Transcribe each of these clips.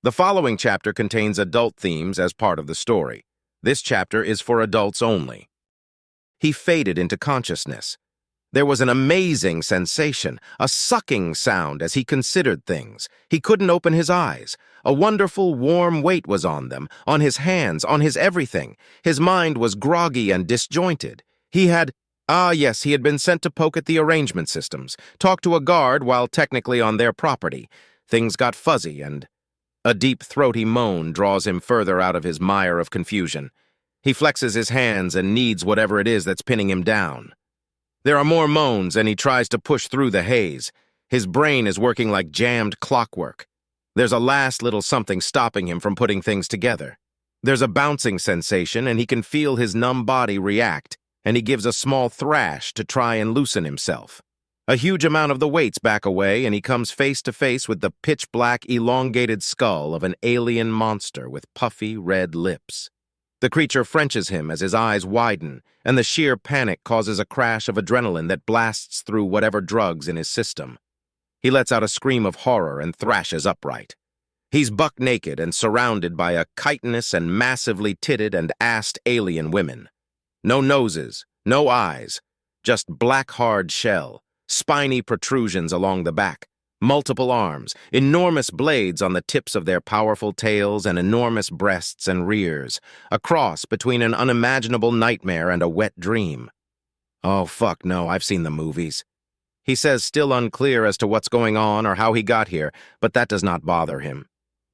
The following chapter contains adult themes as part of the story. This chapter is for adults only. He faded into consciousness. There was an amazing sensation, a sucking sound as he considered things. He couldn't open his eyes. A wonderful warm weight was on them, on his hands, on his everything. His mind was groggy and disjointed. He had been sent to poke at the arrangement systems, talk to a guard while technically on their property. Things got fuzzy and a deep, throaty moan draws him further out of his mire of confusion. He flexes his hands and kneads whatever it is that's pinning him down. There are more moans, and he tries to push through the haze. His brain is working like jammed clockwork. There's a last little something stopping him from putting things together. There's a bouncing sensation, and he can feel his numb body react, and he gives a small thrash to try and loosen himself. A huge amount of the weight's back away, and he comes face to face with the pitch-black, elongated skull of an alien monster with puffy red lips. The creature Frenches him as his eyes widen, and the sheer panic causes a crash of adrenaline that blasts through whatever drugs in his system. He lets out a scream of horror and thrashes upright. He's buck naked and surrounded by a chitinous and massively titted and assed alien women. No noses, no eyes, just black hard shell. Spiny protrusions along the back, multiple arms, enormous blades on the tips of their powerful tails, and enormous breasts and rears, a cross between an unimaginable nightmare and a wet dream. Oh, fuck no, I've seen the movies. He says, still unclear as to what's going on or how he got here, but that does not bother him.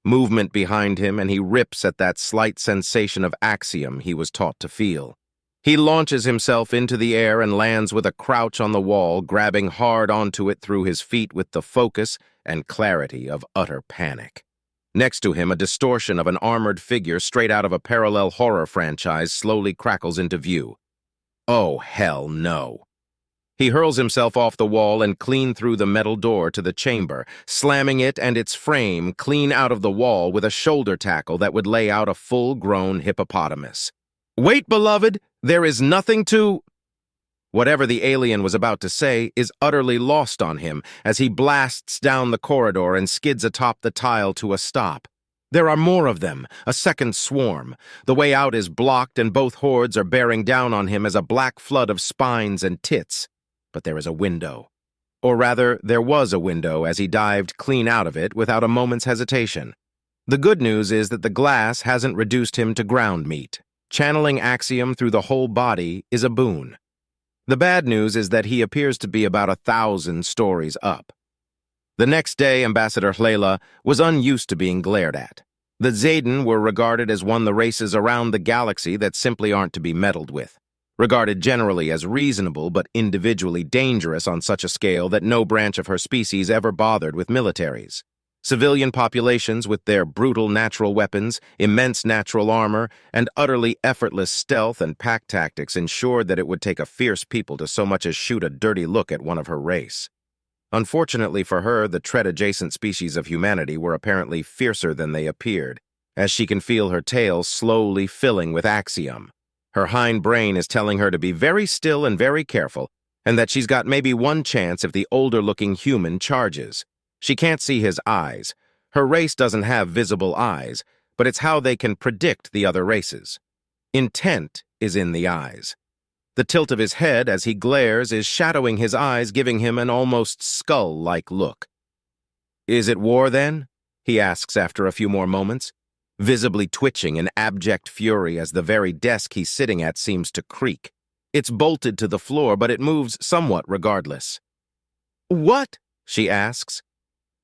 Movement behind him, and he rips at that slight sensation of axiom he was taught to feel. He launches himself into the air and lands with a crouch on the wall, grabbing hard onto it through his feet with the focus and clarity of utter panic. Next to him, a distortion of an armored figure straight out of a parallel horror franchise slowly crackles into view. Oh, hell no. He hurls himself off the wall and clean through the metal door to the chamber, slamming it and its frame clean out of the wall with a shoulder tackle that would lay out a full-grown hippopotamus. Wait, beloved! There is nothing to... Whatever the alien was about to say is utterly lost on him as he blasts down the corridor and skids atop the tile to a stop. There are more of them, a second swarm. The way out is blocked and both hordes are bearing down on him as a black flood of spines and tits. But there is a window. Or rather, there was a window as he dived clean out of it without a moment's hesitation. The good news is that the glass hasn't reduced him to ground meat. Channeling axiom through the whole body is a boon. The bad news is that he appears to be about 1,000 stories up. The next day, Ambassador Hlela was unused to being glared at. The Zayden were regarded as one of the races around the galaxy that simply aren't to be meddled with, regarded generally as reasonable but individually dangerous on such a scale that no branch of her species ever bothered with militaries. Civilian populations with their brutal natural weapons, immense natural armor, and utterly effortless stealth and pack tactics ensured that it would take a fierce people to so much as shoot a dirty look at one of her race. Unfortunately for her, the tread-adjacent species of humanity were apparently fiercer than they appeared, as she can feel her tail slowly filling with axiom. Her hind brain is telling her to be very still and very careful, and that she's got maybe one chance if the older-looking human charges. She can't see his eyes. Her race doesn't have visible eyes, but it's how they can predict the other races. Intent is in the eyes. The tilt of his head as he glares is shadowing his eyes, giving him an almost skull-like look. Is it war, then? He asks after a few more moments, visibly twitching in abject fury as the very desk he's sitting at seems to creak. It's bolted to the floor, but it moves somewhat regardless. What? She asks.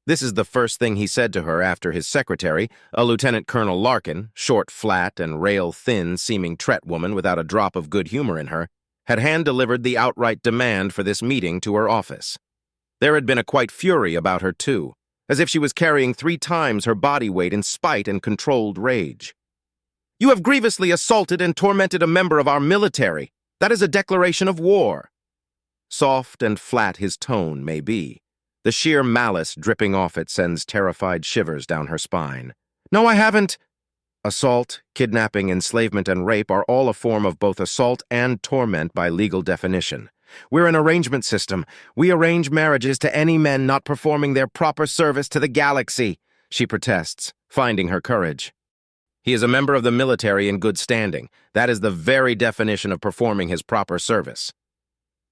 This is the first thing he said to her after his secretary, a Lieutenant Colonel Larkin, short, flat, and rail-thin seeming Tret woman without a drop of good humor in her, had hand-delivered the outright demand for this meeting to her office. There had been a quite fury about her, too, as if she was carrying 3 times her body weight in spite and controlled rage. You have grievously assaulted and tormented a member of our military. That is a declaration of war. Soft and flat his tone may be. The sheer malice dripping off it sends terrified shivers down her spine. No, I haven't. Assault, kidnapping, enslavement, and rape are all a form of both assault and torment by legal definition. We're an arrangement system. We arrange marriages to any men not performing their proper service to the galaxy, she protests. finding her courage. He is a member of the military in good standing. That is the very definition of performing his proper service.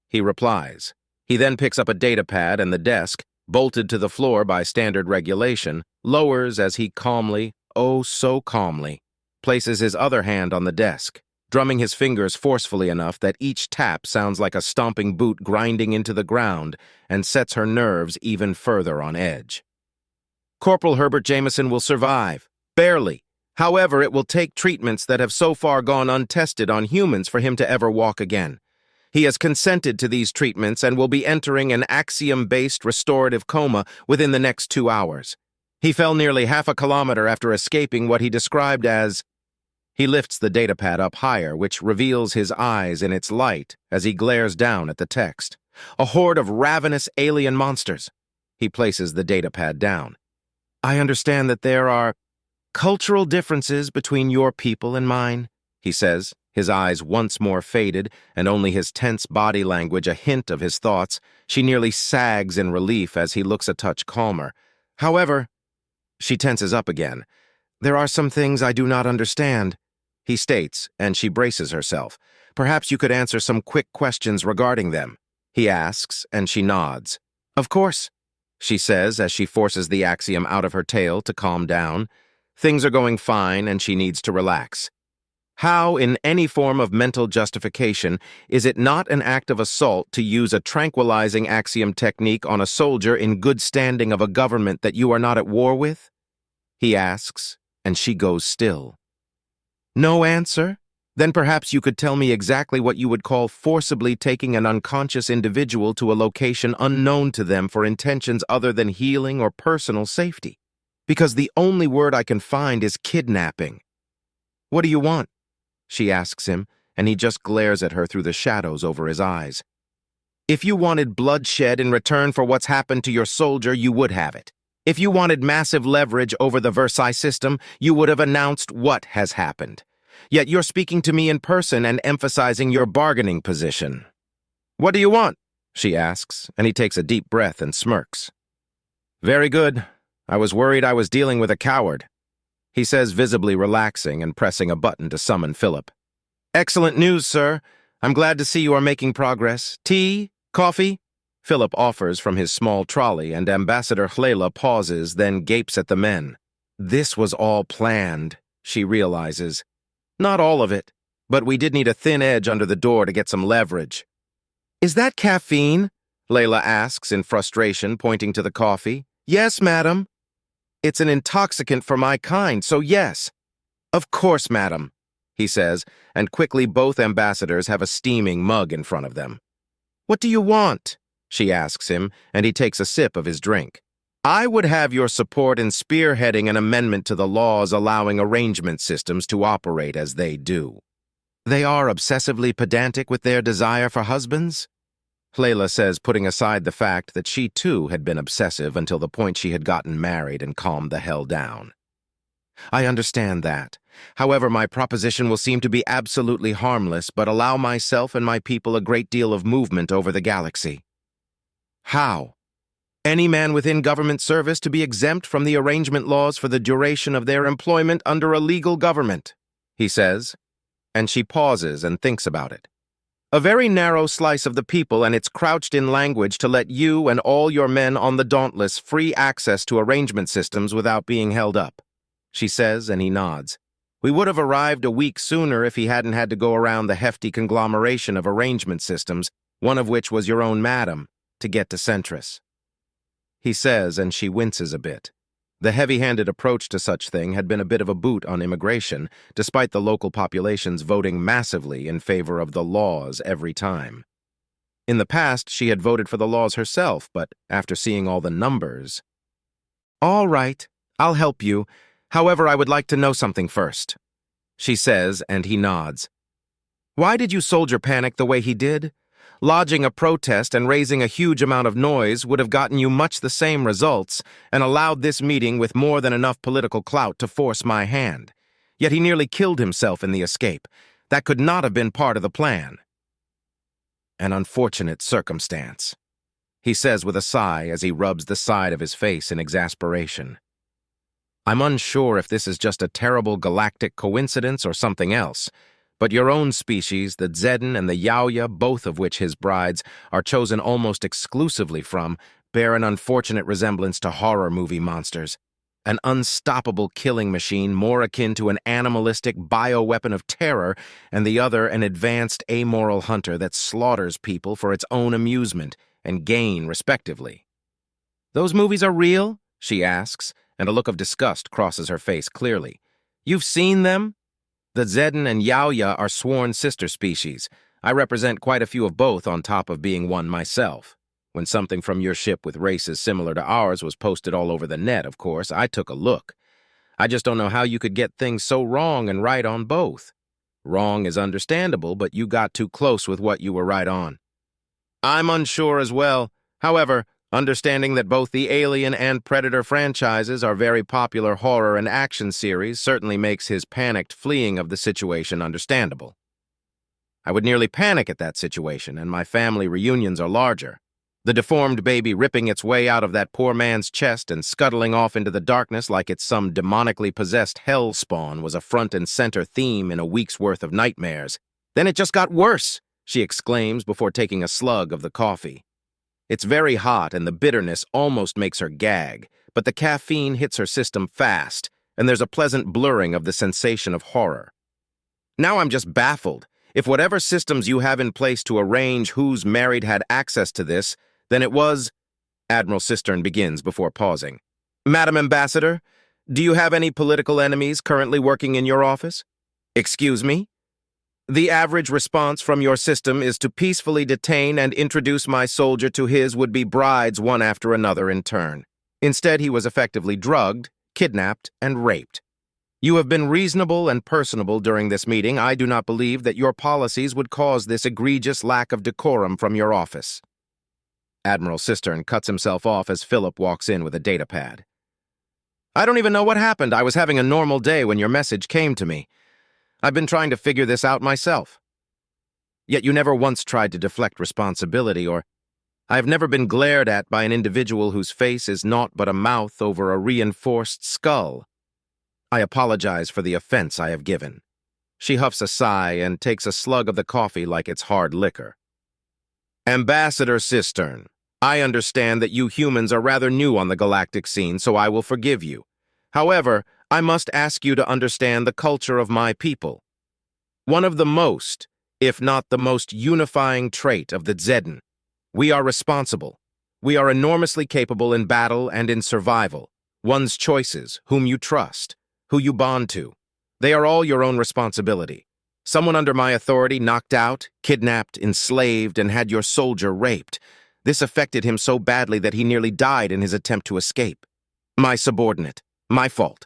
He replies. He then picks up a datapad and the desk, bolted to the floor by standard regulation, lowers as he calmly, oh so calmly, places his other hand on the desk, drumming his fingers forcefully enough that each tap sounds like a stomping boot grinding into the ground and sets her nerves even further on edge. Corporal Herbert Jameson will survive. Barely. However, it will take treatments that have so far gone untested on humans for him to ever walk again. He has consented to these treatments and will be entering an axiom-based restorative coma within the next 2 hours. He fell nearly half a kilometer after escaping what he described as... He lifts the datapad up higher, which reveals his eyes in its light as he glares down at the text. A horde of ravenous alien monsters. He places the datapad down. I understand that there are cultural differences between your people and mine, he says, his eyes once more faded and only his tense body language a hint of his thoughts. She nearly sags in relief as he looks a touch calmer. However, she tenses up again. There are some things I do not understand, he states, and she braces herself. Perhaps you could answer some quick questions regarding them, he asks, and she nods. Of course, she says as she forces the axiom out of her tail to calm down. Things are going fine and she needs to relax. How, in any form of mental justification, is it not an act of assault to use a tranquilizing axiom technique on a soldier in good standing of a government that you are not at war with? He asks, and she goes still. No answer? Then perhaps you could tell me exactly what you would call forcibly taking an unconscious individual to a location unknown to them for intentions other than healing or personal safety. Because the only word I can find is kidnapping. What do you want? She asks him, and he just glares at her through the shadows over his eyes. If you wanted bloodshed in return for what's happened to your soldier, you would have it. If you wanted massive leverage over the Versailles system, you would have announced what has happened. Yet you're speaking to me in person and emphasizing your bargaining position. What do you want? She asks, and he takes a deep breath and smirks. Very good. I was worried I was dealing with a coward, he says, visibly relaxing and pressing a button to summon Philip. Excellent news, sir. I'm glad to see you are making progress. Tea? Coffee? Philip offers from his small trolley, and Ambassador Hlela pauses, then gapes at the men. This was all planned, she realizes. Not all of it, but we did need a thin edge under the door to get some leverage. Is that caffeine? Layla asks in frustration, pointing to the coffee. Yes, madam. It's an intoxicant for my kind, so yes. Of course, madam, he says, and quickly both ambassadors have a steaming mug in front of them. What do you want? She asks him, and he takes a sip of his drink. I would have your support in spearheading an amendment to the laws allowing arrangement systems to operate as they do. They are obsessively pedantic with their desire for husbands? Layla says, putting aside the fact that she too had been obsessive until the point she had gotten married and calmed the hell down. I understand that. However, my proposition will seem to be absolutely harmless, but allow myself and my people a great deal of movement over the galaxy. How? Any man within government service to be exempt from the arrangement laws for the duration of their employment under a legal government, he says, and she pauses and thinks about it. A very narrow slice of the people, and it's crouched in language to let you and all your men on the Dauntless free access to arrangement systems without being held up, she says, and he nods. We would have arrived a week sooner if he hadn't had to go around the hefty conglomeration of arrangement systems, one of which was your own madam, to get to Centris. He says, and she winces a bit. The heavy-handed approach to such thing had been a bit of a boot on immigration, despite the local populations voting massively in favor of the laws every time. In the past, she had voted for the laws herself, but after seeing all the numbers... All right, I'll help you. However, I would like to know something first, she says, and he nods. Why did you soldier panic the way he did? Lodging a protest and raising a huge amount of noise would have gotten you much the same results and allowed this meeting with more than enough political clout to force my hand. Yet he nearly killed himself in the escape. That could not have been part of the plan. An unfortunate circumstance, he says with a sigh as he rubs the side of his face in exasperation. I'm unsure if this is just a terrible galactic coincidence or something else, but your own species, the Zedden and the Yaoya, both of which his brides are chosen almost exclusively from, bear an unfortunate resemblance to horror movie monsters. An unstoppable killing machine more akin to an animalistic bioweapon of terror, and the other an advanced amoral hunter that slaughters people for its own amusement and gain, respectively. Those movies are real? She asks, and a look of disgust crosses her face clearly. You've seen them? The Zedden and Yaoya are sworn sister species. I represent quite a few of both on top of being one myself. When something from your ship with races similar to ours was posted all over the net, of course, I took a look. I just don't know how you could get things so wrong and right on both. Wrong is understandable, but you got too close with what you were right on. I'm unsure as well. However, understanding that both the Alien and Predator franchises are very popular horror and action series certainly makes his panicked fleeing of the situation understandable. I would nearly panic at that situation, and my family reunions are larger. The deformed baby ripping its way out of that poor man's chest and scuttling off into the darkness like it's some demonically possessed hell spawn was a front and center theme in a week's worth of nightmares. Then it just got worse, she exclaims before taking a slug of the coffee. It's very hot and the bitterness almost makes her gag, but the caffeine hits her system fast, and there's a pleasant blurring of the sensation of horror. Now I'm just baffled. If whatever systems you have in place to arrange who's married had access to this, then it was... Admiral Cistern begins before pausing. Madam Ambassador, do you have any political enemies currently working in your office? Excuse me? The average response from your system is to peacefully detain and introduce my soldier to his would-be brides one after another in turn. Instead, he was effectively drugged, kidnapped, and raped. You have been reasonable and personable during this meeting. I do not believe that your policies would cause this egregious lack of decorum from your office. Admiral Cistern cuts himself off as Philip walks in with a datapad. I don't even know what happened. I was having a normal day when your message came to me. I've been trying to figure this out myself. Yet you never once tried to deflect responsibility, or I have never been glared at by an individual whose face is naught but a mouth over a reinforced skull. I apologize for the offense I have given. She huffs a sigh and takes a slug of the coffee like it's hard liquor. Ambassador Cistern, I understand that you humans are rather new on the galactic scene, so I will forgive you. However, I must ask you to understand the culture of my people. One of the most, if not the most unifying trait of the Zedden. We are responsible. We are enormously capable in battle and in survival. One's choices, whom you trust, who you bond to. They are all your own responsibility. Someone under my authority knocked out, kidnapped, enslaved, and had your soldier raped. This affected him so badly that he nearly died in his attempt to escape. My subordinate. My fault.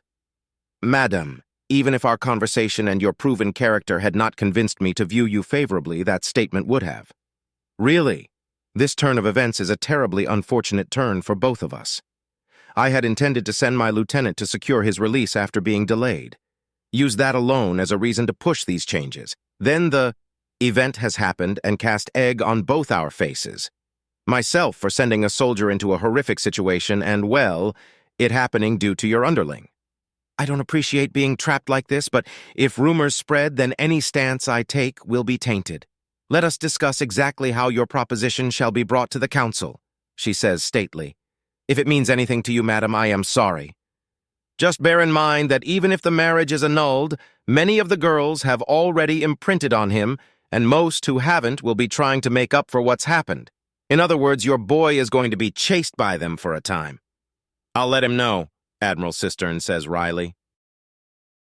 Madam, even if our conversation and your proven character had not convinced me to view you favorably, that statement would have. Really, this turn of events is a terribly unfortunate turn for both of us. I had intended to send my lieutenant to secure his release after being delayed. Use that alone as a reason to push these changes. Then the event has happened and cast egg on both our faces. Myself for sending a soldier into a horrific situation and, well, it happening due to your underling. I don't appreciate being trapped like this, but if rumors spread, then any stance I take will be tainted. Let us discuss exactly how your proposition shall be brought to the council, she says stately. If it means anything to you, madam, I am sorry. Just bear in mind that even if the marriage is annulled, many of the girls have already imprinted on him, and most who haven't will be trying to make up for what's happened. In other words, your boy is going to be chased by them for a time. I'll let him know, Admiral Cistern says wryly.